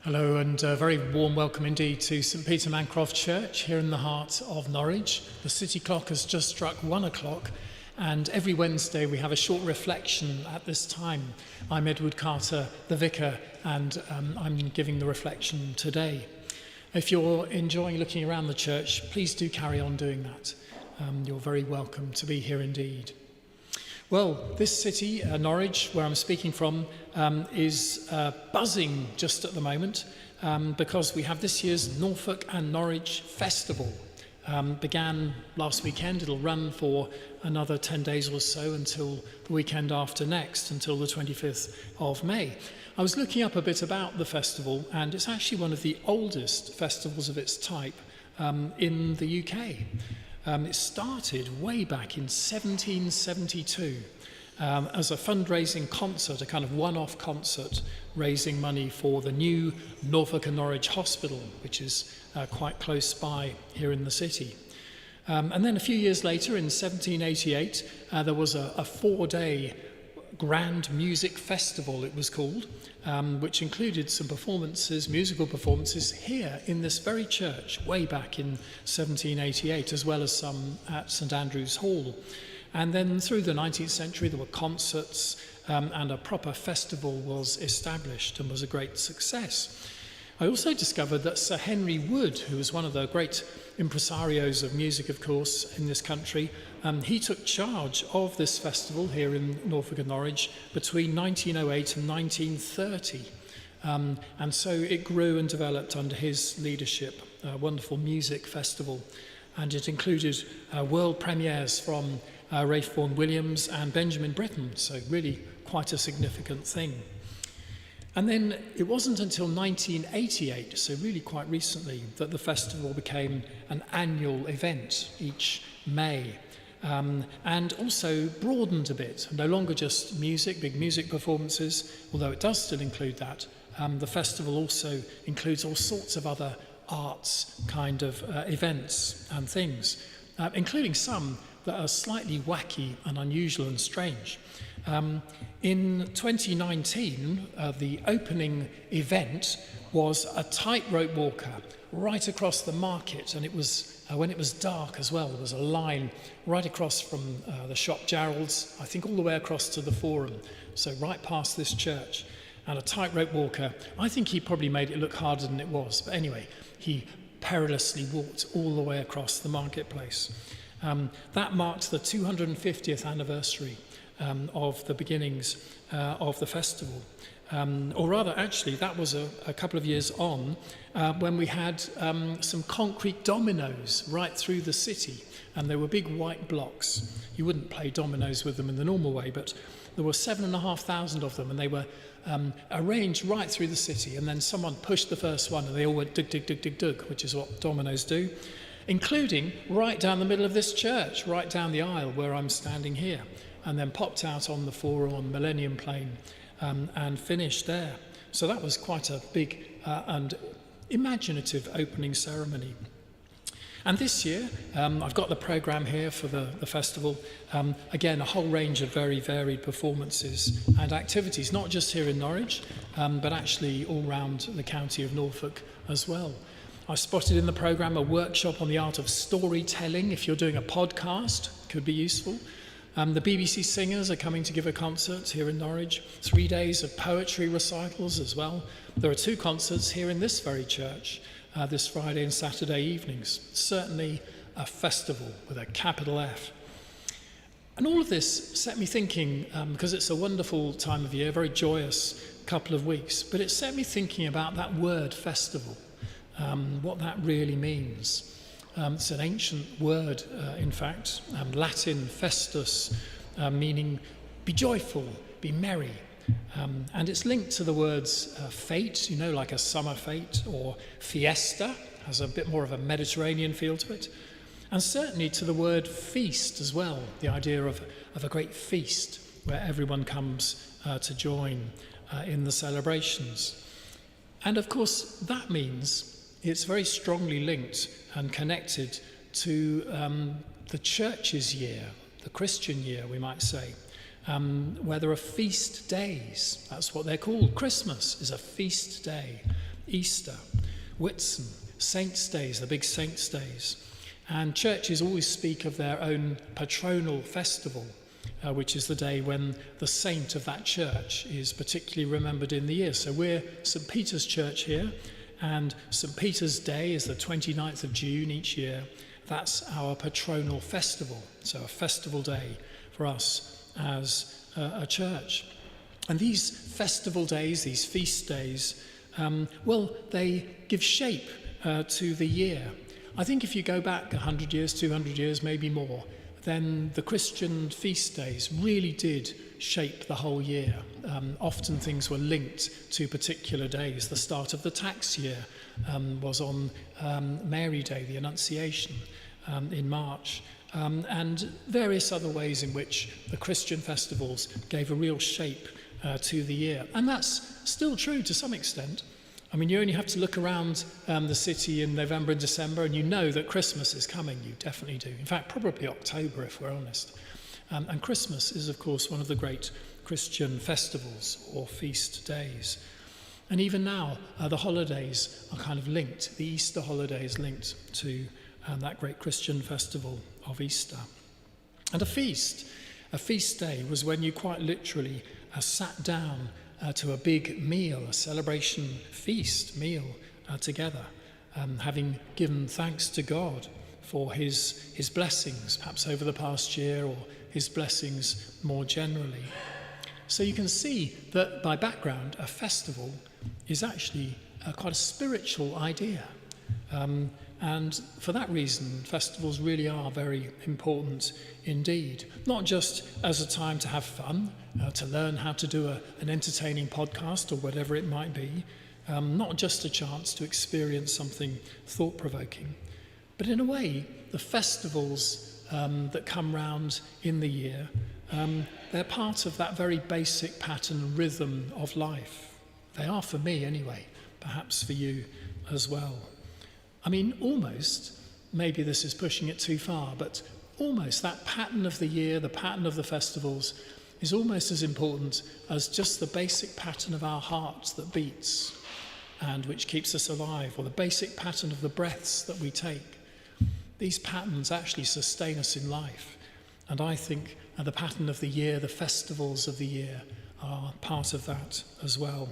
Hello, and a very warm welcome indeed to St Peter Mancroft Church here in the heart of Norwich. The city clock has just struck 1 o'clock, and every Wednesday we have a short reflection at this time. I'm Edward Carter, the vicar, and I'm giving the reflection today. If you're enjoying looking around the church, please do carry on doing that. You're very welcome to be here indeed. Well, this city, Norwich, where I'm speaking from, is buzzing just at the moment because we have this year's Norfolk and Norwich Festival. Began last weekend. It'll run for another 10 days or so until the weekend after next, until the 25th of May. I was looking up a bit about the festival, and it's actually one of the oldest festivals of its type in the UK. It started way back in 1772 as a fundraising concert, a kind of one-off concert, raising money for the new Norfolk and Norwich Hospital, which is quite close by here in the city. And then a few years later, in 1788, there was a 4-day grand music festival, it was called, which included some performances, musical performances here in this very church way back in 1788, as well as some at St Andrew's Hall. And then through the 19th century there were concerts and a proper festival was established and was a great success. I also discovered that Sir Henry Wood, who was one of the great impresarios of music, of course, in this country, he took charge of this festival here in Norfolk and Norwich between 1908 and 1930. And so it grew and developed under his leadership, a wonderful music festival. And it included world premieres from Ralph Vaughan Williams and Benjamin Britten, so really quite a significant thing. And then it wasn't until 1988, so really quite recently, that the festival became an annual event each May. And also broadened a bit, no longer just music, big music performances, although it does still include that. The festival also includes all sorts of other arts kind of events and things, including some that are slightly wacky and unusual and strange. In 2019, the opening event was a tightrope walker right across the market, and it was when it was dark as well. There was a line right across from the shop Gerald's, I think all the way across to the Forum, so right past this church. And a tightrope walker, I think he probably made it look harder than it was, but anyway, he perilously walked all the way across the marketplace. That marked the 250th anniversary of the beginnings of the festival. Or rather, actually, that was a couple of years on when we had some concrete dominoes right through the city. And they were big white blocks. You wouldn't play dominoes with them in the normal way, but there were 7,500 of them, and they were arranged right through the city. And then someone pushed the first one, and they all went dug, dug, dug, dug, dug, which is what dominoes do, including right down the middle of this church, right down the aisle where I'm standing here, and then popped out on the Forum on Millennium Plain and finished there. So that was quite a big and imaginative opening ceremony. And this year, I've got the programme here for the festival. Again, a whole range of very varied performances and activities, not just here in Norwich, but actually all round the county of Norfolk as well. I spotted in the programme a workshop on the art of storytelling. If you're doing a podcast, could be useful. The BBC singers are coming to give a concert here in Norwich. 3 days of poetry recitals as well. There are 2 concerts here in this very church, this Friday and Saturday evenings. Certainly a festival with a capital F. And all of this set me thinking, because it's a wonderful time of year, very joyous couple of weeks, but it set me thinking about that word festival, what that really means. It's an ancient word, in fact, Latin festus, meaning be joyful, be merry. And it's linked to the words fete, you know, like a summer fete, or fiesta, has a bit more of a Mediterranean feel to it. And certainly to the word feast as well, the idea of a great feast where everyone comes to join in the celebrations. And of course, that means it's very strongly linked and connected to the church's year, the Christian year, we might say, where there are feast days. That's what they're called. Christmas is a feast day. Easter, Whitsun, Saints' Days, the big Saints' Days. And churches always speak of their own patronal festival, which is the day when the saint of that church is particularly remembered in the year. So we're St. Peter's Church here, and St. Peter's Day is the 29th of June each year. That's our patronal festival, so a festival day for us as a church. And these festival days, these feast days, they give shape to the year. I think if you go back 100 years, 200 years, maybe more, then the Christian feast days really did shape the whole year. Often things were linked to particular days. The start of the tax year was on Mary Day, the Annunciation, in March, and various other ways in which the Christian festivals gave a real shape to the year. And that's still true to some extent. I mean, you only have to look around the city in November and December and you know that Christmas is coming. You definitely do. In fact, probably October, if we're honest. And Christmas is, of course, one of the great Christian festivals or feast days. And even now, the holidays are kind of linked. The Easter holiday is linked to that great Christian festival of Easter. And a feast day was when you quite literally sat down to a big meal, a celebration feast meal together, having given thanks to God for his blessings, perhaps over the past year, or his blessings more generally. So you can see that by background, a festival is actually quite a spiritual idea. And for that reason, festivals really are very important indeed. Not just as a time to have fun, to learn how to do an entertaining podcast or whatever it might be, not just a chance to experience something thought-provoking, but in a way, the festivals that come round in the year, they're part of that very basic pattern and rhythm of life. They are for me anyway, perhaps for you as well. I mean, almost, maybe this is pushing it too far, but almost that pattern of the year, the pattern of the festivals, is almost as important as just the basic pattern of our hearts that beats and which keeps us alive, or the basic pattern of the breaths that we take. These patterns actually sustain us in life. And I think the pattern of the year, the festivals of the year, are part of that as well.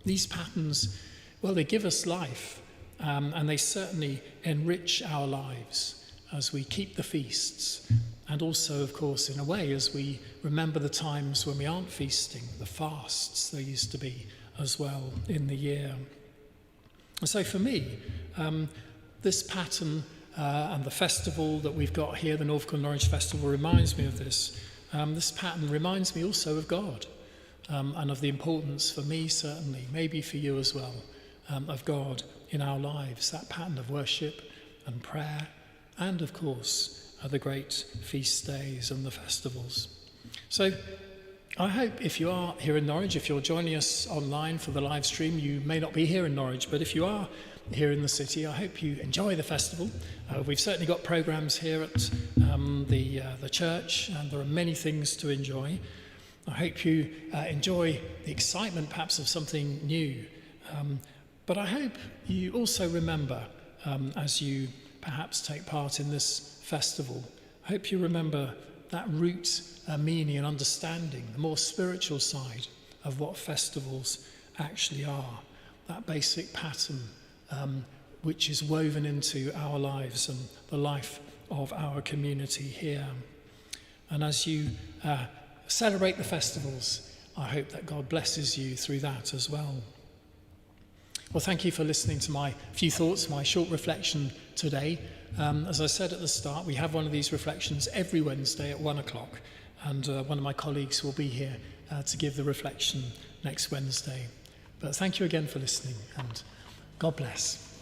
These patterns, they give us life. And they certainly enrich our lives as we keep the feasts, and also, of course, in a way, as we remember the times when we aren't feasting, the fasts there used to be as well in the year. And so for me, this pattern and the festival that we've got here, the Norfolk and Norwich Festival, reminds me of this. This pattern reminds me also of God and of the importance for me, certainly, maybe for you as well, of God in our lives, that pattern of worship and prayer, and of course the great feast days and the festivals. So I hope if you are here in Norwich, if you're joining us online for the live stream, you may not be here in Norwich, but if you are here in the city, I hope you enjoy the festival. We've certainly got programmes here at the church, and there are many things to enjoy. I hope you enjoy the excitement perhaps of something new. But I hope you also remember, as you perhaps take part in this festival, I hope you remember that root meaning and understanding, the more spiritual side of what festivals actually are, that basic pattern which is woven into our lives and the life of our community here. And as you celebrate the festivals, I hope that God blesses you through that as well. Well, thank you for listening to my few thoughts, my short reflection today. As I said at the start, we have one of these reflections every Wednesday at 1 o'clock, and one of my colleagues will be here to give the reflection next Wednesday. But thank you again for listening, and God bless.